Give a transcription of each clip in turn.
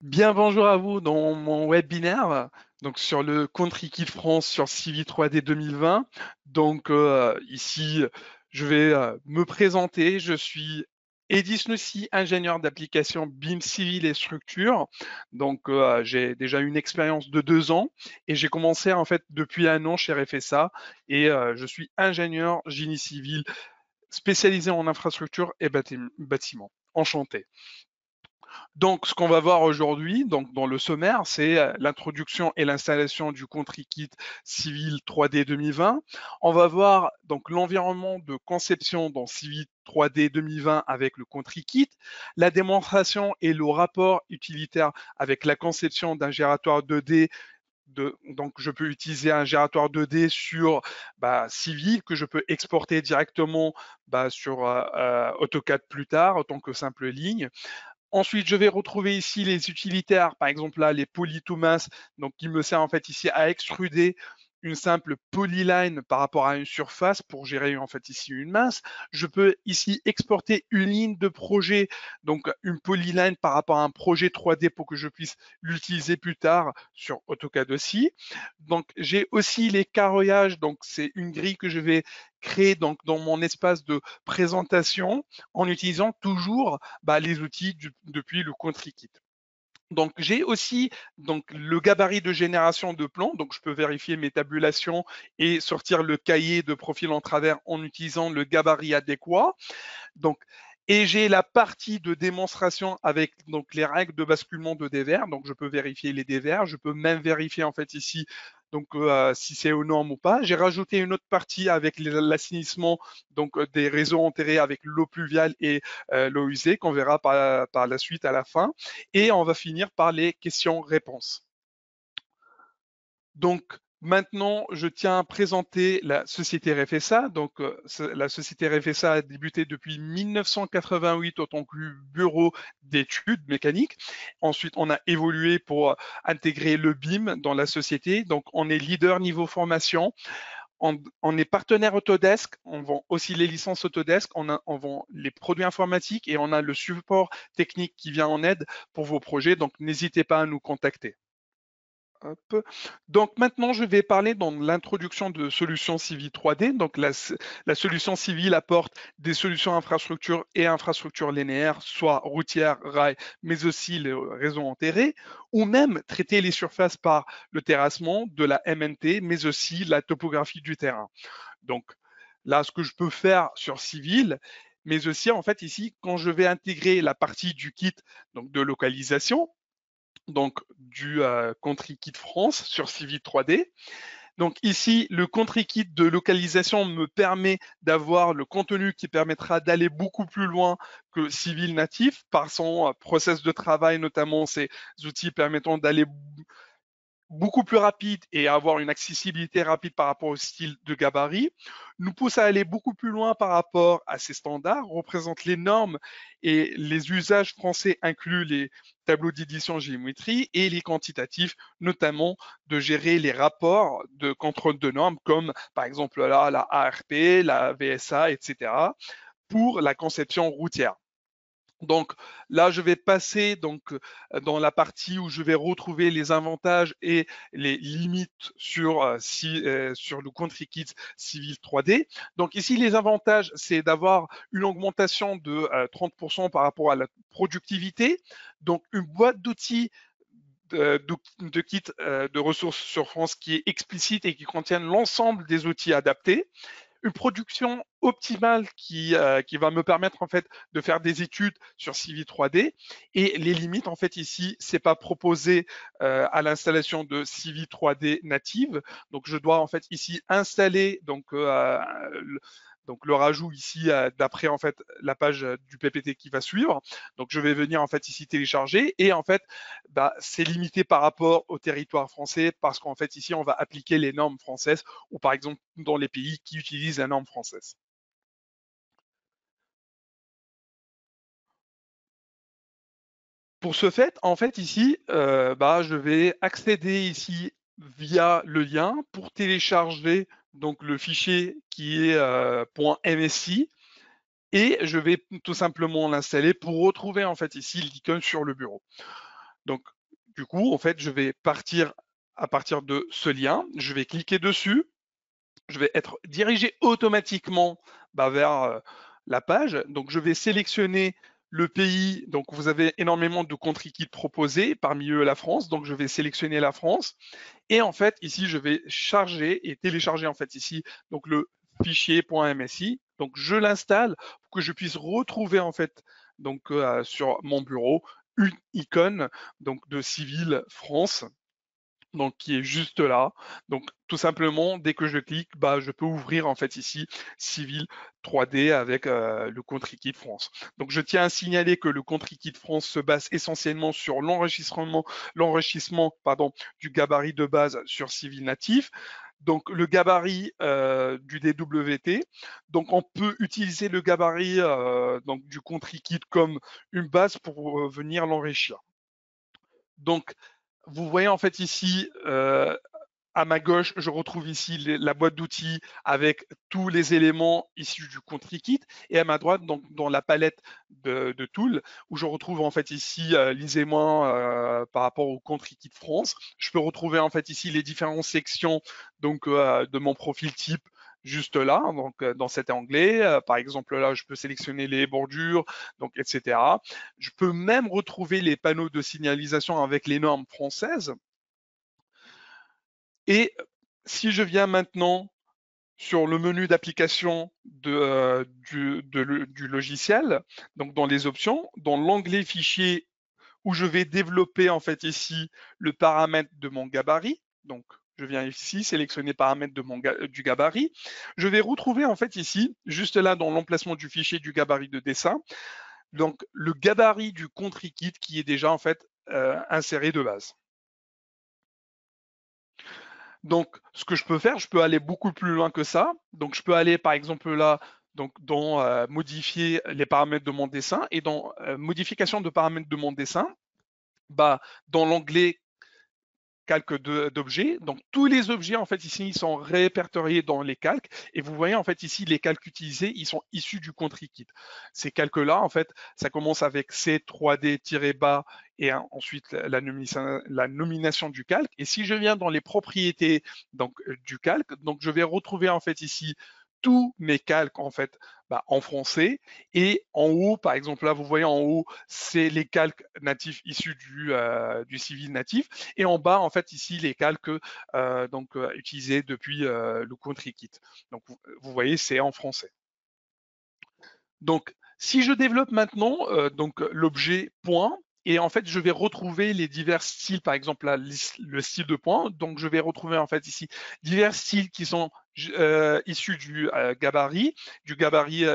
Bien, bonjour à vous dans mon webinaire, donc sur le Country Kit France sur Civil 3D 2020. Donc ici, je vais me présenter. Je suis Edis Nossi, ingénieur d'application BIM civil et structure. Donc j'ai déjà une expérience de 2 ans et j'ai commencé en fait depuis un an chez RFSA et je suis ingénieur génie civil spécialisé en infrastructure et bâtiment. Enchanté. Donc, ce qu'on va voir aujourd'hui, donc dans le sommaire, c'est l'introduction et l'installation du Country Kit Civil 3D 2020. On va voir donc l'environnement de conception dans Civil 3D 2020 avec le Country Kit, la démonstration et le rapport utilitaire avec la conception d'un gératoire 2D. Donc, je peux utiliser un gératoire 2D sur Civil que je peux exporter directement sur AutoCAD plus tard, en tant que simple ligne. Ensuite, je vais retrouver ici les utilitaires, par exemple là, les polytomas, donc qui me sert en fait ici à extruder une simple polyline par rapport à une surface pour gérer en fait ici une masse. Je peux ici exporter une ligne de projet, donc une polyline par rapport à un projet 3D pour que je puisse l'utiliser plus tard sur AutoCAD aussi. Donc j'ai aussi les carroyages, donc c'est une grille que je vais créer donc dans mon espace de présentation en utilisant toujours les outils depuis le Country Kit. Donc j'ai aussi donc le gabarit de génération de plans, donc je peux vérifier mes tabulations et sortir le cahier de profil en travers en utilisant le gabarit adéquat. Donc et j'ai la partie de démonstration avec donc les règles de basculement de dévers. Donc je peux vérifier les dévers, je peux même vérifier en fait ici donc si c'est aux normes ou pas. J'ai rajouté une autre partie avec l'assainissement donc des réseaux enterrés avec l'eau pluviale et l'eau usée qu'on verra par la suite à la fin. Et on va finir par les questions-réponses. Donc maintenant, je tiens à présenter la société RFSA. Donc la société RFSA a débuté depuis 1988 en tant que bureau d'études mécaniques. Ensuite, on a évolué pour intégrer le BIM dans la société. Donc on est leader niveau formation. On est partenaire Autodesk, on vend aussi les licences Autodesk, on vend les produits informatiques et on a le support technique qui vient en aide pour vos projets. Donc n'hésitez pas à nous contacter. Hop. Donc maintenant, je vais parler dans l'introduction de solutions civiles 3D. Donc la solution civile apporte des solutions infrastructures et infrastructures linéaires, soit routières, rails, mais aussi les réseaux enterrés, ou même traiter les surfaces par le terrassement, de la MNT, mais aussi la topographie du terrain. Donc là, ce que je peux faire sur civil, mais aussi en fait ici, quand je vais intégrer la partie du kit donc de localisation, donc du Country Kit France sur Civil 3D. Donc ici, le Country Kit de localisation me permet d'avoir le contenu qui permettra d'aller beaucoup plus loin que Civil natif par son process de travail, notamment ces outils permettant d'aller beaucoup plus rapide et avoir une accessibilité rapide par rapport au style de gabarit, nous pousse à aller beaucoup plus loin par rapport à ces standards, représente les normes et les usages français incluent les tableaux d'édition géométrie et les quantitatifs, notamment de gérer les rapports de contrôle de normes comme par exemple là, la ARP, la VSA, etc. pour la conception routière. Donc là, je vais passer donc dans la partie où je vais retrouver les avantages et les limites sur le Country Kit Civil 3D. Donc ici, les avantages, c'est d'avoir une augmentation de 30% par rapport à la productivité. Donc une boîte d'outils de kit de ressources sur France qui est explicite et qui contient l'ensemble des outils adaptés, une production optimale qui va me permettre en fait de faire des études sur Civi 3D et les limites en fait ici c'est pas proposé à l'installation de Civi 3D native, donc je dois en fait ici installer donc le rajout ici d'après en fait la page du PPT qui va suivre. Donc je vais venir en fait ici télécharger et en fait c'est limité par rapport au territoire français parce qu'en fait ici on va appliquer les normes françaises ou par exemple dans les pays qui utilisent la norme française. Pour ce fait, en fait ici, je vais accéder ici via le lien pour télécharger donc le fichier qui est .msi et je vais tout simplement l'installer pour retrouver en fait ici l'icône sur le bureau. Donc, du coup, en fait, je vais partir à partir de ce lien, je vais cliquer dessus, je vais être dirigé automatiquement vers la page. Donc, je vais sélectionner le pays. Donc, vous avez énormément de country kits proposés, parmi eux la France. Donc, je vais sélectionner la France. Et en fait, ici, je vais charger et télécharger en fait ici donc le fichier .msi. Donc, je l'installe pour que je puisse retrouver en fait donc sur mon bureau une icône donc de Civil France, donc qui est juste là. Donc tout simplement, dès que je clique, je peux ouvrir en fait ici Civil 3D avec le Country Kit France. Donc je tiens à signaler que le Country Kit France se base essentiellement sur l'enrichissement du gabarit de base sur Civil natif. Donc le gabarit du DWT. Donc on peut utiliser le gabarit donc du Country Kit comme une base pour venir l'enrichir. Donc vous voyez en fait ici, à ma gauche, je retrouve ici la boîte d'outils avec tous les éléments issus du Country Kit, et à ma droite, donc dans la palette de tools, où je retrouve en fait ici lisez-moi par rapport au Country Kit France. Je peux retrouver en fait ici les différentes sections donc de mon profil type juste là, donc dans cet onglet. Par exemple là, je peux sélectionner les bordures, donc etc. Je peux même retrouver les panneaux de signalisation avec les normes françaises. Et si je viens maintenant sur le menu d'application du logiciel, donc dans les options, dans l'onglet fichier où je vais développer en fait ici le paramètre de mon gabarit, donc je viens ici sélectionner paramètre du gabarit, je vais retrouver en fait ici, juste là dans l'emplacement du fichier du gabarit de dessin, donc le gabarit du Country Kit qui est déjà en fait inséré de base. Donc, ce que je peux faire, je peux aller beaucoup plus loin que ça. Donc, je peux aller, par exemple, là, donc, dans modifier les paramètres de mon dessin, et dans modification de paramètres de mon dessin, dans l'onglet calque d'objets. Donc tous les objets en fait ici ils sont répertoriés dans les calques, et vous voyez en fait ici les calques utilisés, ils sont issus du Country Kit. Ces calques là en fait ça commence avec C3D-bas et ensuite la nomination du calque. Et si je viens dans les propriétés donc du calque, donc je vais retrouver en fait ici tous mes calques en fait en français, et en haut par exemple là vous voyez en haut c'est les calques natifs issus du civil natif, et en bas en fait ici les calques utilisés depuis le Country Kit. Donc vous voyez c'est en français. Donc si je développe maintenant donc l'objet point, et en fait je vais retrouver les divers styles, par exemple là, le style de point, donc je vais retrouver en fait ici divers styles qui sont issus du gabarit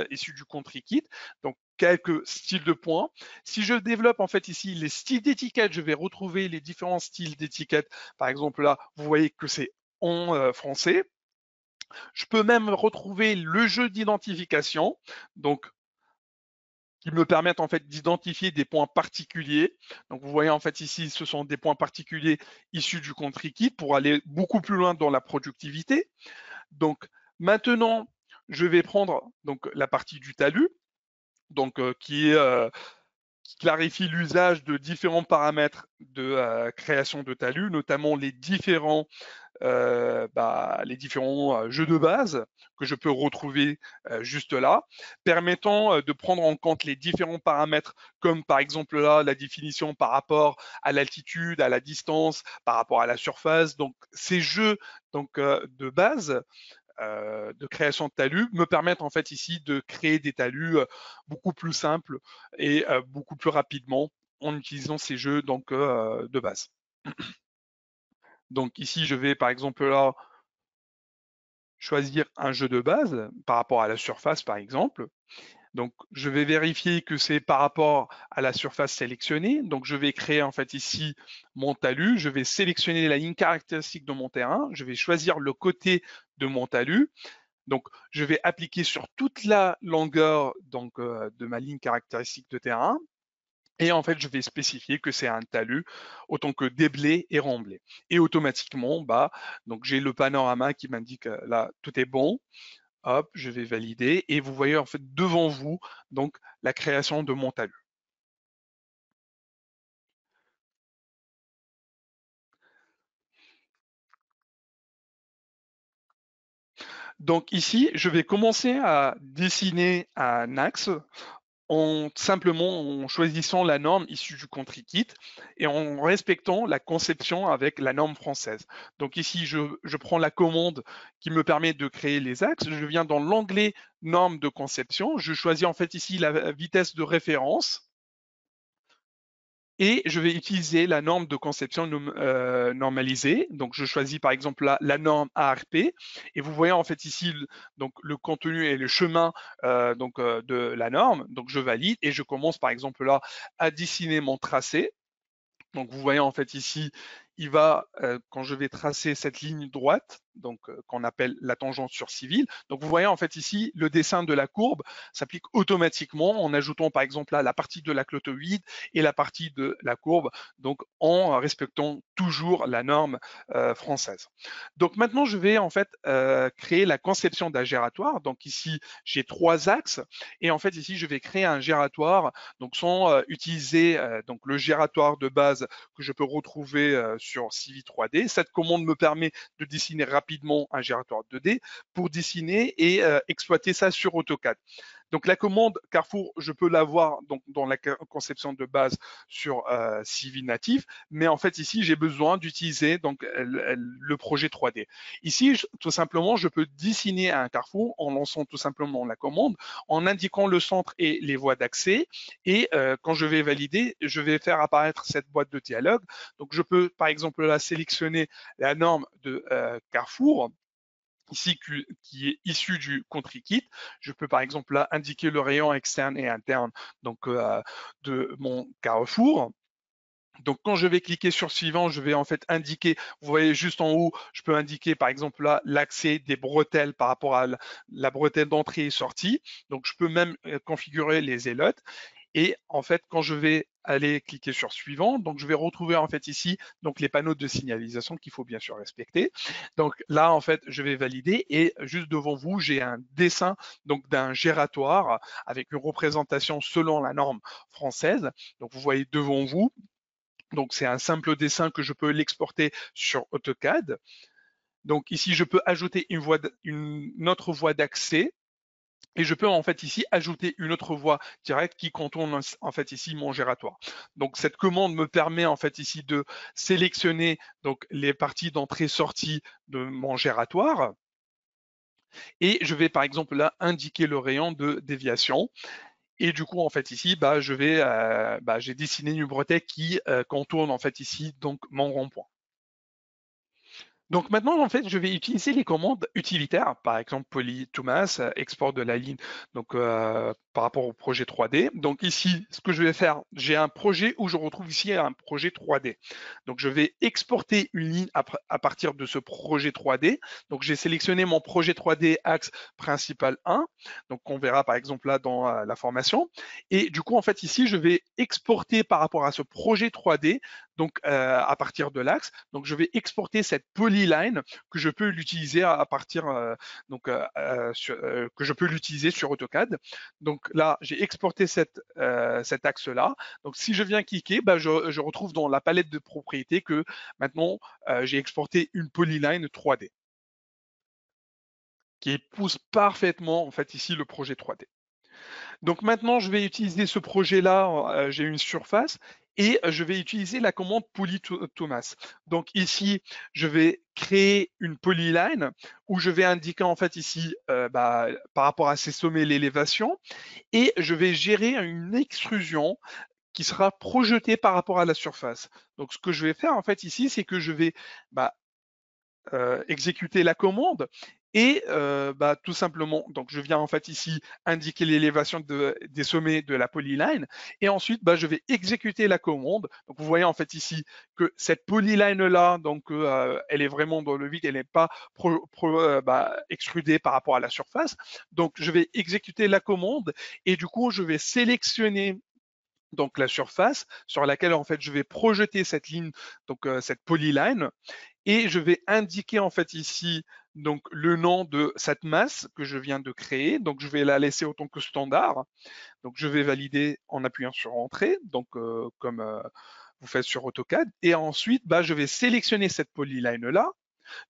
issu du Country Kit, donc quelques styles de points. Si je développe en fait ici les styles d'étiquette, je vais retrouver les différents styles d'étiquette. Par exemple là, vous voyez que c'est en français. Je peux même retrouver le jeu d'identification, donc qui me permettent en fait d'identifier des points particuliers. Donc vous voyez en fait ici, ce sont des points particuliers issus du Country Kit pour aller beaucoup plus loin dans la productivité. Donc maintenant, je vais prendre donc la partie du talus, donc qui clarifie l'usage de différents paramètres de création de talus, notamment les différents jeux de base que je peux retrouver juste là, permettant de prendre en compte les différents paramètres, comme par exemple là la définition par rapport à l'altitude, à la distance, par rapport à la surface. Donc ces jeux de base de création de talus me permettent en fait ici de créer des talus beaucoup plus simples et beaucoup plus rapidement en utilisant ces jeux de base. Donc ici, je vais par exemple là choisir un jeu de base par rapport à la surface par exemple. Donc je vais vérifier que c'est par rapport à la surface sélectionnée. Donc je vais créer en fait ici mon talus, je vais sélectionner la ligne caractéristique de mon terrain, je vais choisir le côté de mon talus. Donc je vais appliquer sur toute la longueur de ma ligne caractéristique de terrain. Et en fait, je vais spécifier que c'est un talus autant que déblai et remblai. Et automatiquement, donc j'ai le panorama qui m'indique là, tout est bon. Hop, je vais valider. Et vous voyez en fait devant vous donc la création de mon talus. Donc ici, je vais commencer à dessiner un axe en choisissant la norme issue du country kit et en respectant la conception avec la norme française. Donc ici, je prends la commande qui me permet de créer les axes. Je viens dans l'onglet norme de conception. Je choisis en fait ici la vitesse de référence. Et je vais utiliser la norme de conception normalisée. Donc, je choisis par exemple la norme ARP. Et vous voyez en fait ici donc, le contenu et le chemin de la norme. Donc, je valide et je commence par exemple là à dessiner mon tracé. Donc, vous voyez en fait ici, il va, quand je vais tracer cette ligne droite, donc qu'on appelle la tangente sur civile. Donc, vous voyez en fait ici, le dessin de la courbe s'applique automatiquement en ajoutant par exemple là la partie de la clotoïde et la partie de la courbe, donc en respectant toujours la norme française. Donc maintenant, je vais en fait créer la conception d'un gératoire. Donc ici, j'ai 3 axes et en fait ici, je vais créer un gératoire donc sans utiliser donc le gératoire de base que je peux retrouver sur Civi 3D. Cette commande me permet de dessiner rapidement un gératoire 2D pour dessiner et exploiter ça sur AutoCAD. Donc la commande Carrefour, je peux l'avoir donc dans la conception de base sur Civi natif, mais en fait ici j'ai besoin d'utiliser donc le projet 3D. Ici, tout simplement, je peux dessiner un Carrefour en lançant tout simplement la commande, en indiquant le centre et les voies d'accès, et quand je vais valider, je vais faire apparaître cette boîte de dialogue. Donc je peux par exemple là sélectionner la norme de Carrefour ici qui est issu du country kit. Je peux par exemple là indiquer le rayon externe et interne donc de mon Carrefour. Donc quand je vais cliquer sur suivant, je vais en fait indiquer, vous voyez juste en haut, je peux indiquer par exemple là l'accès des bretelles par rapport à la bretelle d'entrée et sortie. Donc je peux même configurer les élotes. Et en fait, quand je vais aller cliquer sur suivant, donc je vais retrouver en fait ici donc les panneaux de signalisation qu'il faut bien sûr respecter. Donc là, en fait, je vais valider et juste devant vous, j'ai un dessin donc d'un gératoire avec une représentation selon la norme française. Donc vous voyez devant vous. Donc c'est un simple dessin que je peux l'exporter sur AutoCAD. Donc ici, je peux ajouter une autre voie d'accès. Et je peux en fait ici ajouter une autre voie directe qui contourne en fait ici mon gératoire. Donc cette commande me permet en fait ici de sélectionner donc les parties d'entrée-sortie de mon gératoire. Et je vais par exemple là indiquer le rayon de déviation. Et du coup, en fait, ici, j'ai dessiné une bretelle qui contourne en fait ici donc mon rond-point. Donc maintenant, en fait, je vais utiliser les commandes utilitaires, par exemple poly to mass, export de la ligne, donc par rapport au projet 3D. Donc ici, ce que je vais faire, j'ai un projet où je retrouve ici un projet 3D. Donc je vais exporter une ligne à partir de ce projet 3D. Donc j'ai sélectionné mon projet 3D axe principal 1, donc on verra par exemple là dans la formation. Et du coup, en fait, ici, je vais exporter par rapport à ce projet 3D donc à partir de l'axe. Donc je vais exporter cette polyline que je peux l'utiliser à partir que je peux l'utiliser sur AutoCAD. Donc là, j'ai exporté cet axe-là. Donc si je viens cliquer, je retrouve dans la palette de propriétés que maintenant j'ai exporté une polyline 3D qui épouse parfaitement en fait ici le projet 3D. Donc maintenant, je vais utiliser ce projet-là, j'ai une surface, et je vais utiliser la commande polyThomas. Donc ici, je vais créer une polyline où je vais indiquer en fait ici par rapport à ces sommets l'élévation, et je vais gérer une extrusion qui sera projetée par rapport à la surface. Donc ce que je vais faire en fait ici, c'est que je vais exécuter la commande et tout simplement, donc je viens en fait ici indiquer l'élévation des sommets de la polyline et ensuite je vais exécuter la commande. Donc vous voyez en fait ici que cette polyline là, donc elle est vraiment dans le vide, elle n'est pas extrudée par rapport à la surface. Donc je vais exécuter la commande et du coup je vais sélectionner donc la surface sur laquelle en fait je vais projeter cette ligne, donc cette polyline, et je vais indiquer en fait ici donc le nom de cette masse que je viens de créer. Donc je vais la laisser autant que standard. Donc je vais valider en appuyant sur Entrée, donc comme vous faites sur AutoCAD. Et ensuite, je vais sélectionner cette polyline là.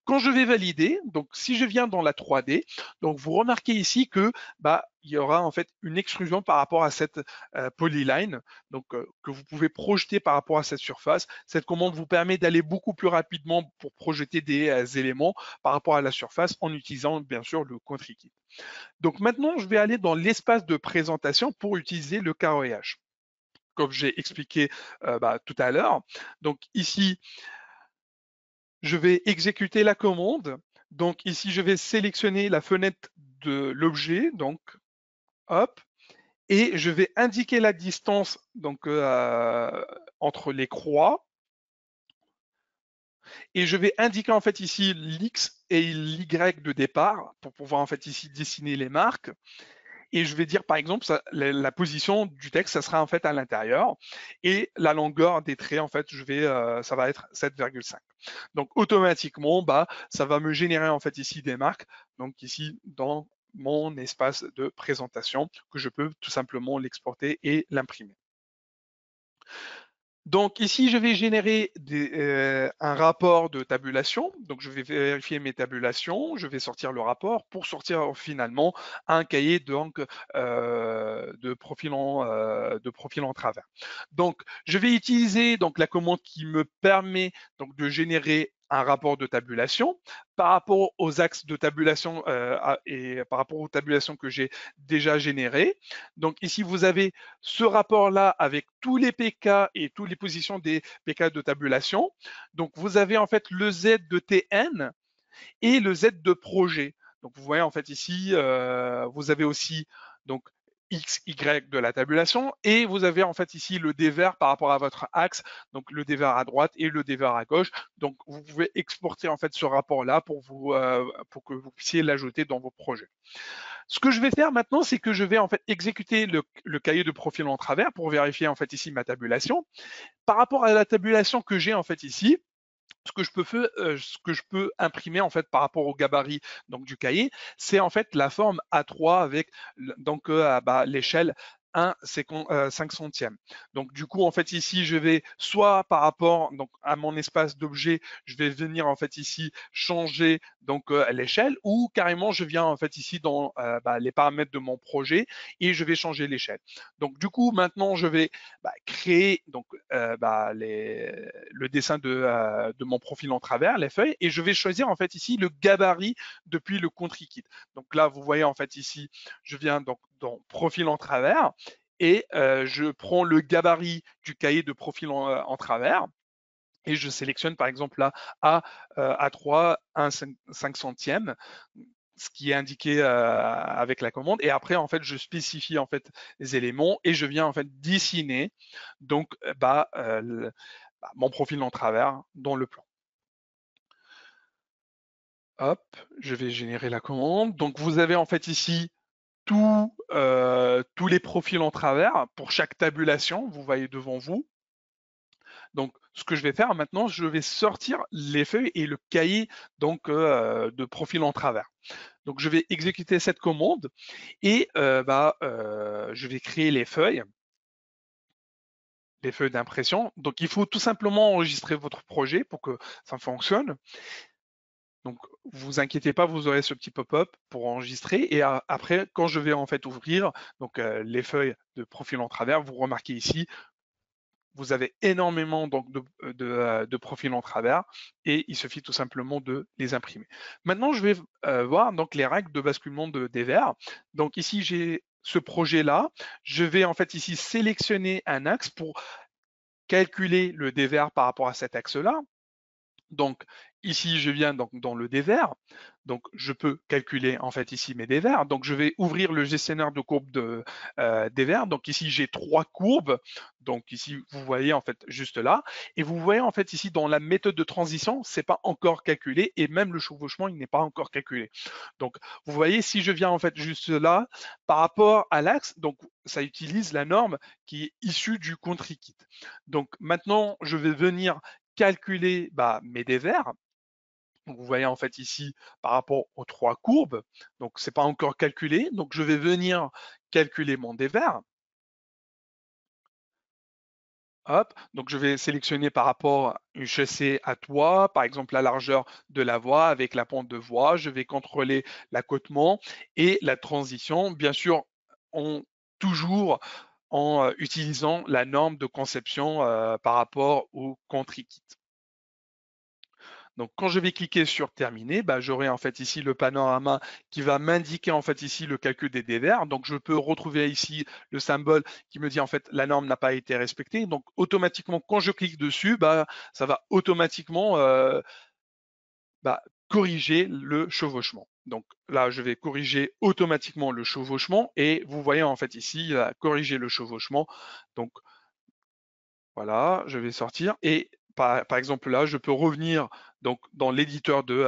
Quand je vais valider, donc si je viens dans la 3D, donc vous remarquez ici que il y aura en fait une extrusion par rapport à cette polyline, donc que vous pouvez projeter par rapport à cette surface. Cette commande vous permet d'aller beaucoup plus rapidement pour projeter des éléments par rapport à la surface en utilisant bien sûr le Contrikit. Donc maintenant, je vais aller dans l'espace de présentation pour utiliser le carré-H, comme j'ai expliqué tout à l'heure. Donc ici, je vais exécuter la commande. Donc ici, je vais sélectionner la fenêtre de l'objet, donc hop, et je vais indiquer la distance donc entre les croix, et je vais indiquer en fait ici l'X et l'Y de départ pour pouvoir en fait ici dessiner les marques. Et je vais dire par exemple la position du texte, ça sera en fait à l'intérieur, et la longueur des traits en fait, ça va être 7,5. Donc automatiquement, ça va me générer en fait ici des marques, donc ici dans mon espace de présentation, que je peux tout simplement l'exporter et l'imprimer. Donc ici, je vais générer un rapport de tabulation. Donc je vais vérifier mes tabulations, je vais sortir le rapport pour sortir finalement un cahier donc, de profil en travers. Donc je vais utiliser donc la commande qui me permet donc de générer un rapport de tabulation par rapport aux axes de tabulation et par rapport aux tabulations que j'ai déjà générées. Donc ici, vous avez ce rapport-là avec tous les PK et toutes les positions des PK de tabulation. Donc, vous avez en fait le Z de TN et le Z de projet. Donc, vous voyez en fait ici, vous avez aussi donc X, Y de la tabulation, et vous avez en fait ici le dévers par rapport à votre axe, donc le dévers à droite et le dévers à gauche. Donc, vous pouvez exporter en fait ce rapport-là pour que vous puissiez l'ajouter dans vos projets. Ce que je vais faire maintenant, c'est que je vais en fait exécuter le cahier de profil en travers pour vérifier en fait ici ma tabulation. Par rapport à la tabulation que j'ai en fait ici, ce que je peux imprimer en fait par rapport au gabarit donc du cahier, c'est en fait la forme A3 avec donc l'échelle 5 centièmes. Donc du coup en fait ici je vais soit par rapport donc à mon espace d'objet, je vais venir en fait ici changer donc l'échelle, ou carrément je viens en fait ici dans les paramètres de mon projet et je vais changer l'échelle. Donc du coup maintenant je vais créer donc le dessin de mon profil en travers, les feuilles, et je vais choisir en fait ici le gabarit depuis le Contrikit. Donc là, vous voyez en fait ici, je viens donc dans profil en travers et je prends le gabarit du cahier de profil en travers. Et je sélectionne par exemple là A3, 5 centièmes, ce qui est indiqué avec la commande. Et après, en fait, je spécifie en fait les éléments et je viens en fait dessiner donc mon profil en travers dans le plan. Hop, je vais générer la commande. Donc vous avez en fait ici tous les profils en travers pour chaque tabulation, vous voyez devant vous. Donc, ce que je vais faire maintenant, je vais sortir les feuilles et le cahier donc de profil en travers. Donc, je vais exécuter cette commande et je vais créer les feuilles d'impression. Donc, il faut tout simplement enregistrer votre projet pour que ça fonctionne. Donc, vous inquiétez pas, vous aurez ce petit pop-up pour enregistrer. Et après, quand je vais en fait ouvrir donc les feuilles de profil en travers, vous remarquez ici, vous avez énormément donc de profils en travers et il suffit tout simplement de les imprimer. Maintenant, je vais voir donc les règles de basculement des vers. Donc ici, j'ai ce projet-là. Je vais en fait ici sélectionner un axe pour calculer le dévers par rapport à cet axe-là. Donc ici, je viens donc dans le dévers. Donc je peux calculer en fait ici mes dévers. Donc je vais ouvrir le gestionnaire de courbes dévers. Donc ici, j'ai 3 courbes. Donc ici, vous voyez en fait juste là. Et vous voyez en fait ici dans la méthode de transition, c'est pas encore calculé et même le chevauchement, il n'est pas encore calculé. Donc vous voyez, si je viens en fait juste là, par rapport à l'axe, donc ça utilise la norme qui est issue du Contrikit. Donc maintenant, je vais venir calculer mes dévers. Donc, vous voyez en fait ici par rapport aux 3 courbes, donc c'est pas encore calculé, donc je vais venir calculer mon dévers. Hop, donc je vais sélectionner par rapport à une chaussée à toit, par exemple la largeur de la voie avec la pente de voie. Je vais contrôler l'accotement et la transition, bien sûr, toujours en utilisant la norme de conception par rapport au country kit. Donc, quand je vais cliquer sur terminer, bah, j'aurai en fait ici le panorama qui va m'indiquer en fait ici le calcul des dévers. Donc, je peux retrouver ici le symbole qui me dit en fait la norme n'a pas été respectée. Donc, automatiquement, quand je clique dessus, bah, ça va automatiquement corriger le chevauchement. Donc là, je vais corriger automatiquement le chevauchement et vous voyez en fait ici, corriger le chevauchement. Donc voilà, je vais sortir et par exemple là, je peux revenir donc dans l'éditeur de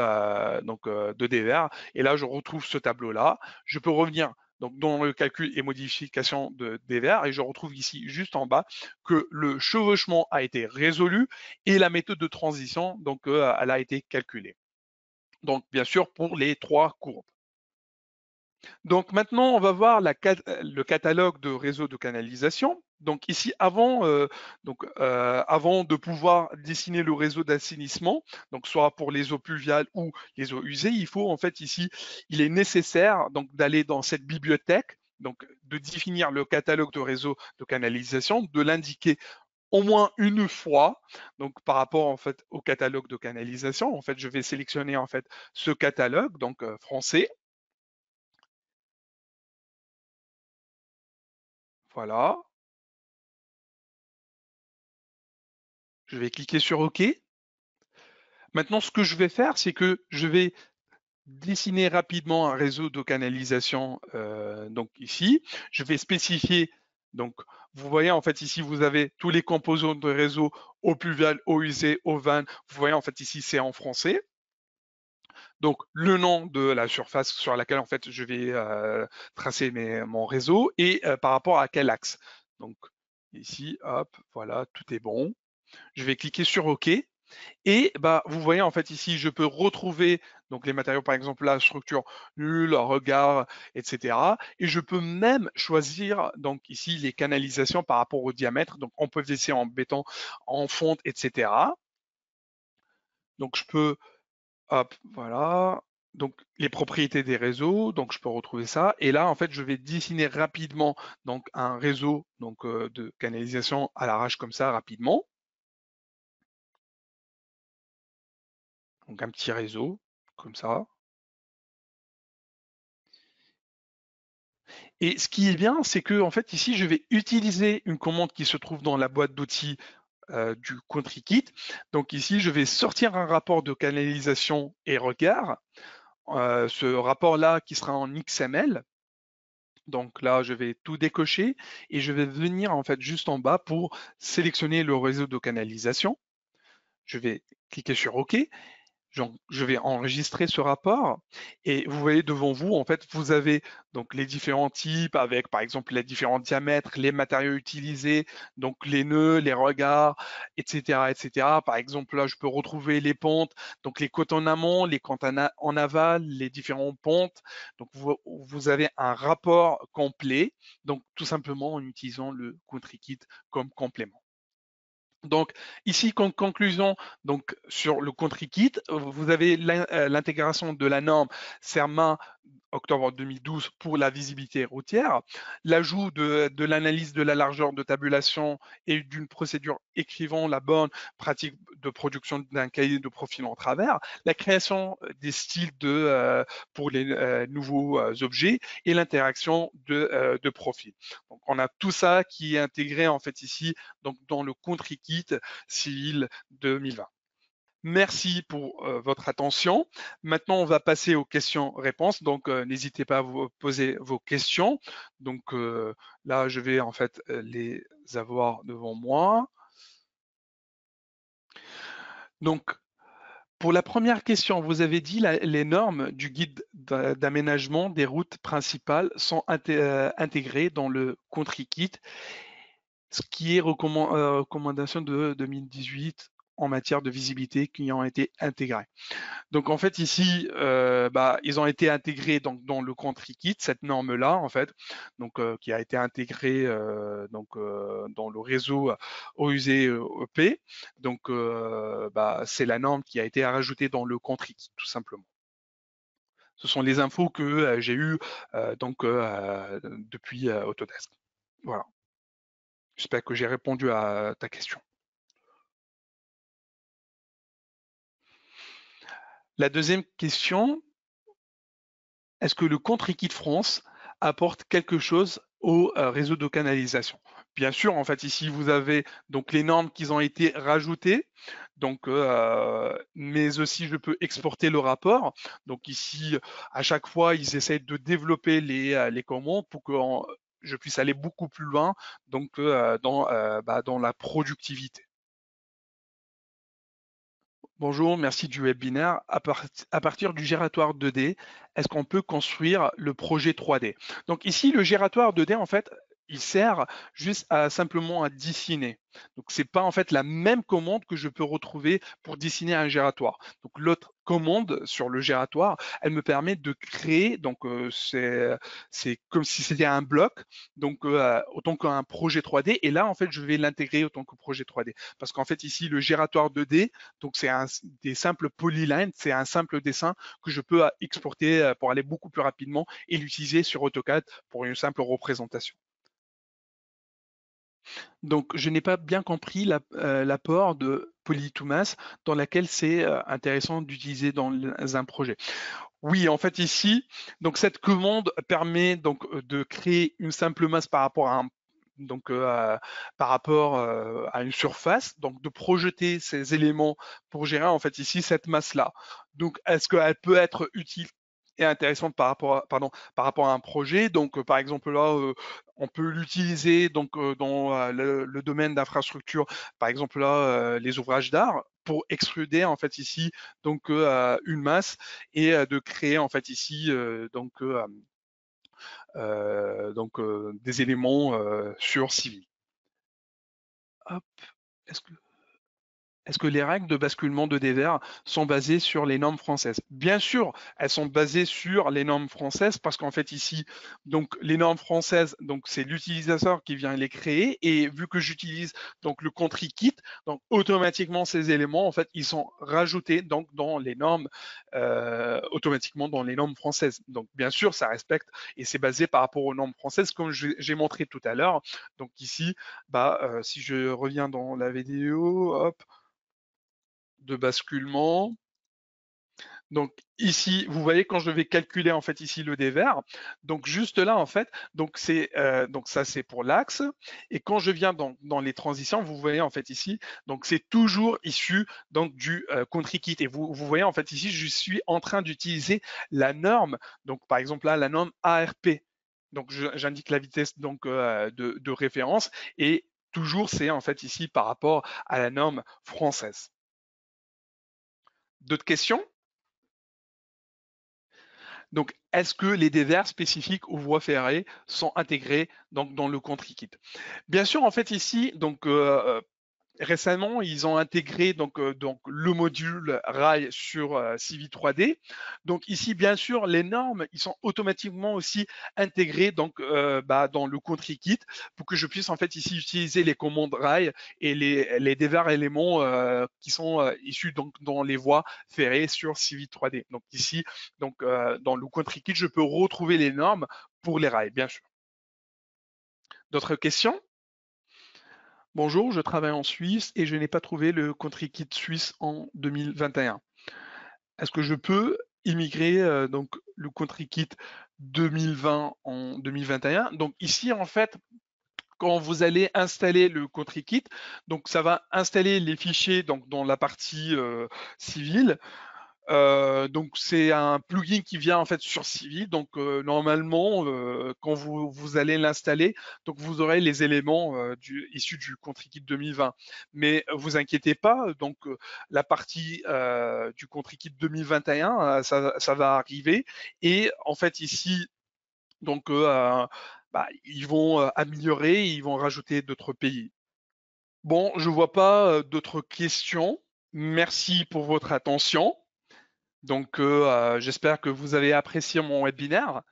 DVR et là je retrouve ce tableau-là. Je peux revenir donc dans le calcul et modification de DVR et je retrouve ici juste en bas que le chevauchement a été résolu et la méthode de transition donc elle a été calculée. Donc bien sûr pour les trois courbes. Donc maintenant, on va voir le catalogue de réseaux de canalisation. Donc ici, avant de pouvoir dessiner le réseau d'assainissement, donc soit pour les eaux pluviales ou les eaux usées, il faut en fait ici, il est nécessaire donc d'aller dans cette bibliothèque, donc de définir le catalogue de réseaux de canalisation, de l'indiquer au moins une fois. Donc par rapport en fait au catalogue de canalisation, en fait, je vais sélectionner en fait ce catalogue, donc français. Voilà. Je vais cliquer sur OK. Maintenant, ce que je vais faire, c'est que je vais dessiner rapidement un réseau de canalisation. Donc ici, je vais spécifier. Donc, vous voyez en fait ici, vous avez tous les composants de réseau eau pluviale, eau usée, eau vanne. Vous voyez en fait ici, c'est en français. Donc, le nom de la surface sur laquelle en fait je vais tracer mon réseau et par rapport à quel axe. Donc ici, hop, voilà, tout est bon. Je vais cliquer sur OK. Et bah, vous voyez en fait ici, je peux retrouver donc les matériaux, par exemple la structure nulle, regard, etc. Et je peux même choisir donc ici les canalisations par rapport au diamètre. Donc on peut laisser en béton, en fonte, etc. Donc je peux, hop, voilà. Donc les propriétés des réseaux, donc je peux retrouver ça. Et là en fait, je vais dessiner rapidement donc un réseau donc de canalisation à l'arrache comme ça rapidement. Donc un petit réseau comme ça. Et ce qui est bien, c'est que en fait ici, je vais utiliser une commande qui se trouve dans la boîte d'outils du CountryKit. Donc ici, je vais sortir un rapport de canalisation et regard. Ce rapport-là qui sera en XML. Donc là, je vais tout décocher et je vais venir en fait juste en bas pour sélectionner le réseau de canalisation. Je vais cliquer sur OK. Je vais enregistrer ce rapport et vous voyez devant vous, en fait, vous avez donc les différents types avec, par exemple, les différents diamètres, les matériaux utilisés, donc les nœuds, les regards, etc., etc. Par exemple, là, je peux retrouver les pentes, donc les côtes en amont, les côtes en aval, les différentes pentes. Donc, vous avez un rapport complet, donc tout simplement en utilisant le CountryKit comme complément. Donc ici, comme conclusion, donc sur le CountryKit, vous avez l'intégration de la norme CERMA octobre 2012 pour la visibilité routière, l'ajout de l'analyse de la largeur de tabulation et d'une procédure écrivant la bonne pratique de production d'un cahier de profil en travers, la création des styles pour les nouveaux objets et l'interaction de profils. Donc on a tout ça qui est intégré en fait ici donc dans le CountryKit Civil 2020. Merci pour votre attention. Maintenant, on va passer aux questions-réponses. Donc, n'hésitez pas à vous poser vos questions. Donc, là, je vais en fait les avoir devant moi. Donc, pour la première question, vous avez dit les normes du guide d'aménagement des routes principales sont intégrées dans le CountryKit, ce qui est recommandation de 2018. en matière de visibilité qui ont été intégrés. Donc en fait ici, ils ont été intégrés donc, dans le country kit, cette norme-là en fait, donc qui a été intégrée dans le réseau OUSE-EP. Donc c'est la norme qui a été rajoutée dans le country kit tout simplement. Ce sont les infos que j'ai eues depuis Autodesk. Voilà. J'espère que j'ai répondu à ta question. La deuxième question, est-ce que le country kit France apporte quelque chose au réseau de canalisation? Bien sûr, en fait, ici, vous avez donc les normes qui ont été rajoutées, donc, mais aussi je peux exporter le rapport. Donc ici, à chaque fois, ils essayent de développer les commandes pour que je puisse aller beaucoup plus loin donc, dans la productivité. Bonjour, merci du webinaire. À partir du gératoire 2D, est-ce qu'on peut construire le projet 3D? Donc ici, le gératoire 2D, en fait, il sert juste simplement à dessiner. Donc c'est pas en fait la même commande que je peux retrouver pour dessiner un gératoire. Donc l'autre commande sur le gératoire, elle me permet de créer, donc c'est comme si c'était un bloc, donc autant qu'un projet 3D. Et là, en fait, je vais l'intégrer autant que projet 3D. Parce qu'en fait, ici, le gératoire 2D, donc c'est des simples polylines, c'est un simple dessin que je peux exporter pour aller beaucoup plus rapidement et l'utiliser sur AutoCAD pour une simple représentation. Donc, je n'ai pas bien compris l'apport de Poly2Mass dans laquelle c'est intéressant d'utiliser dans un projet. Oui, en fait ici, donc cette commande permet donc de créer une simple masse par rapport à à une surface, donc de projeter ces éléments pour gérer en fait ici cette masse-là. Donc, est-ce qu'elle peut être utile et intéressante par rapport à un projet? Donc, par exemple là, on peut l'utiliser donc dans le domaine d'infrastructure, par exemple là, les ouvrages d'art pour extruder en fait ici donc une masse et de créer en fait ici des éléments sur civil. Hop, est-ce que est-ce que les règles de basculement de dévers sont basées sur les normes françaises? Bien sûr, elles sont basées sur les normes françaises parce qu'en fait ici, donc les normes françaises, donc c'est l'utilisateur qui vient les créer et vu que j'utilise donc le country kit, donc automatiquement ces éléments en fait ils sont rajoutés donc dans les normes automatiquement dans les normes françaises. Donc bien sûr, ça respecte et c'est basé par rapport aux normes françaises comme j'ai montré tout à l'heure. Donc ici, si je reviens dans la vidéo, hop de basculement. Donc ici, vous voyez quand je vais calculer en fait ici le dévers, donc juste là en fait, donc ça c'est pour l'axe. Et quand je viens dans les transitions, vous voyez en fait ici, donc c'est toujours issu donc du country kit. Et vous voyez en fait ici, je suis en train d'utiliser la norme. Donc par exemple là, la norme ARP. Donc j'indique la vitesse donc de référence et toujours c'est en fait ici par rapport à la norme française. D'autres questions? Donc, est-ce que les dévers spécifiques aux voies ferrées sont intégrés donc, dans le country kit? Bien sûr, en fait, ici, donc, récemment, ils ont intégré donc le module rail sur Civi 3D. Donc ici, bien sûr, les normes, ils sont automatiquement aussi intégrés donc dans le country kit pour que je puisse en fait ici utiliser les commandes rail et les divers éléments qui sont issus donc dans les voies ferrées sur Civi 3D. Donc ici, donc dans le country kit, je peux retrouver les normes pour les rails, bien sûr. D'autres questions? Bonjour, je travaille en Suisse et je n'ai pas trouvé le country kit suisse en 2021. Est-ce que je peux immigrer donc le country kit 2020 en 2021? Donc ici en fait, quand vous allez installer le country kit, donc ça va installer les fichiers donc dans la partie civile. Donc c'est un plugin qui vient en fait sur Civil. Donc normalement, quand vous allez l'installer, donc vous aurez les éléments issus du ContriKit 2020. Mais vous inquiétez pas, donc la partie du ContriKit 2021, ça va arriver. Et en fait ici, donc ils vont améliorer, ils vont rajouter d'autres pays. Bon, je vois pas d'autres questions. Merci pour votre attention. Donc, j'espère que vous avez apprécié mon webinaire.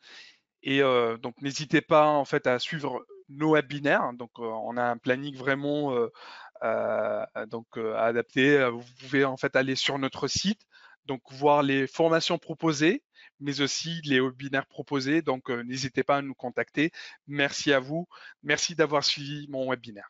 Et donc, n'hésitez pas en fait à suivre nos webinaires. Donc, on a un planning vraiment adapté. Vous pouvez en fait aller sur notre site, donc voir les formations proposées, mais aussi les webinaires proposés. Donc, n'hésitez pas à nous contacter. Merci à vous. Merci d'avoir suivi mon webinaire.